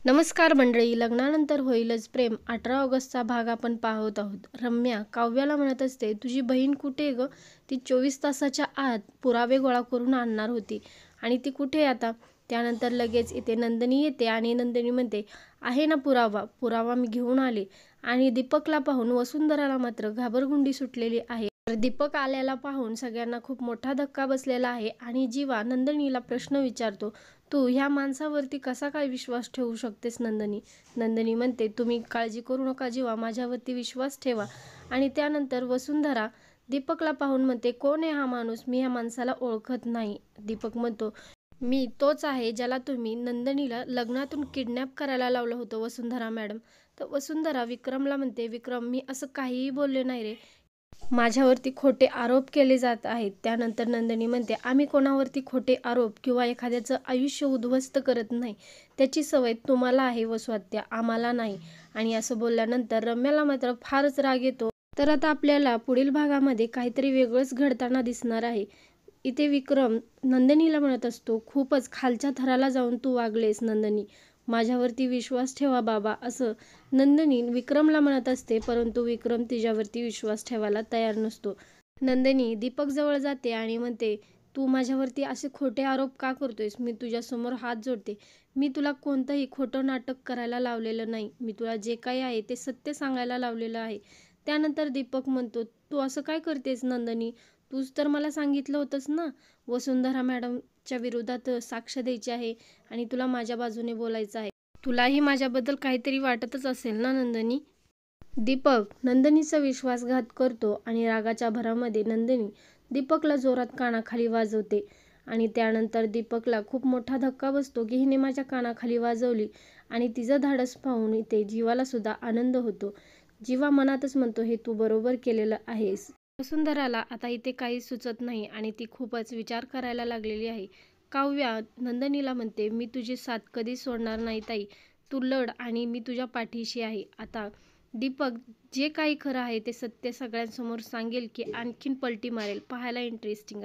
नमस्कार मंडळी. लग्नानंतर होईलच प्रेम 18 ऑगस्टचा भाग आपण पाहत आहोत. रम्या काव्याला म्हणत असते, तुझी बहीण कुठे ग? ती 24 तासाच्या आत पुरावे गोळा करून आणणार होती आणि ती कुठे आता? त्यानंतर लगेच इथे नंदिनी येते आणि नंदिनी म्हणते, आहे ना पुरावा. पुरावा मी घेऊन आले. आणि दीपकला पाहून वसुंधराला मात्र घाबरगुंडी सुटलेली आहे. तर दीपक आल्याला पाहून सगळ्यांना खूप मोठा धक्का बसलेला आहे आणि जीवा नंदिनीला प्रश्न विचारतो, तू ह्या माणसावरती कसा काय विश्वास ठेवू शकतेस नंदिनी? नंदिनी म्हणते, तुम्ही काळजी करू नका जीवा, माझ्यावरती विश्वास ठेवा. आणि त्यानंतर वसुंधरा दीपकला पाहून म्हणते, कोण आहे हा माणूस? मी ह्या माणसाला ओळखत नाही. दीपक म्हणतो, मी तोच आहे ज्याला तुम्ही नंदिनीला लग्नातून किडनॅप करायला लावलं होतं वसुंधरा मॅडम. तर वसुंधरा विक्रमला म्हणते, विक्रम मी असं काहीही बोलले नाही रे. माझ्यावरती खोटे आरोप केले जात आहेत. त्यानंतर नंदिनी म्हणते, आम्ही कोणावरती खोटे आरोप किंवा एखाद्याचं आयुष्य उद्ध्वस्त करत नाही. त्याची सवय तुम्हाला आहे वसुहत्या, आम्हाला नाही. आणि असं बोलल्यानंतर रम्याला मात्र फारच राग येतो. तर आता आपल्याला पुढील भागामध्ये काहीतरी वेगळंच घडताना दिसणार आहे. इथे विक्रम नंदिनीला म्हणत असतो, खूपच खालच्या थराला जाऊन तू वागलेस नंदिनी, माझ्यावरती विश्वास ठेवा बाबा, असं नंदिनी विक्रमला म्हणत असते. परंतु विक्रम तिच्यावरती विश्वास ठेवायला तयार नसतो. नंदिनी दीपक जवळ जाते आणि म्हणते, तू माझ्यावरती असे खोटे आरोप का करतोयस? मी तुझ्यासमोर हात जोडते. मी तुला कोणतंही खोटं नाटक करायला लावलेलं नाही. मी तुला जे काही आहे ते सत्य सांगायला लावलेलं आहे. त्यानंतर दीपक म्हणतो, तू असं काय करतेस नंदिनी? तूच तर मला सांगितलं होतंस ना, वसुंधरा मॅडमच्या विरोधात साक्ष द्यायची आहे आणि तुला माझ्या बाजूने बोलायचं आहे. तुलाही माझ्याबद्दल काहीतरी वाटतच असेल ना नंदिनी? दीपक नंदिनीचा विश्वासघात करतो आणि रागाच्या भरामध्ये नंदिनी दीपकला जोरात कानाखाली वाजवते. आणि त्यानंतर दीपकला खूप मोठा धक्का बसतो की हिने माझ्या कानाखाली वाजवली. आणि तिचं धाडस पाहून इथे जीवाला सुद्धा आनंद होतो. जीवा मनातच म्हणतो, हे तू बरोबर केलेलं आहेस. वसुंधराला आता इथे काही सुचत नाही आणि ती खूपच विचार करायला लागलेली आहे. काव्या नंदिनीला म्हणते, मी तुझी साथ कधीच सोडणार नाही ताई. तू लढ आणि मी तुझ्या पाठीशी आहे. आता दीपक जे काही खरं आहे ते सत्य सगळ्यांसमोर सांगेल की आणखीन पलटी मारेल? पाहायला इंटरेस्टिंग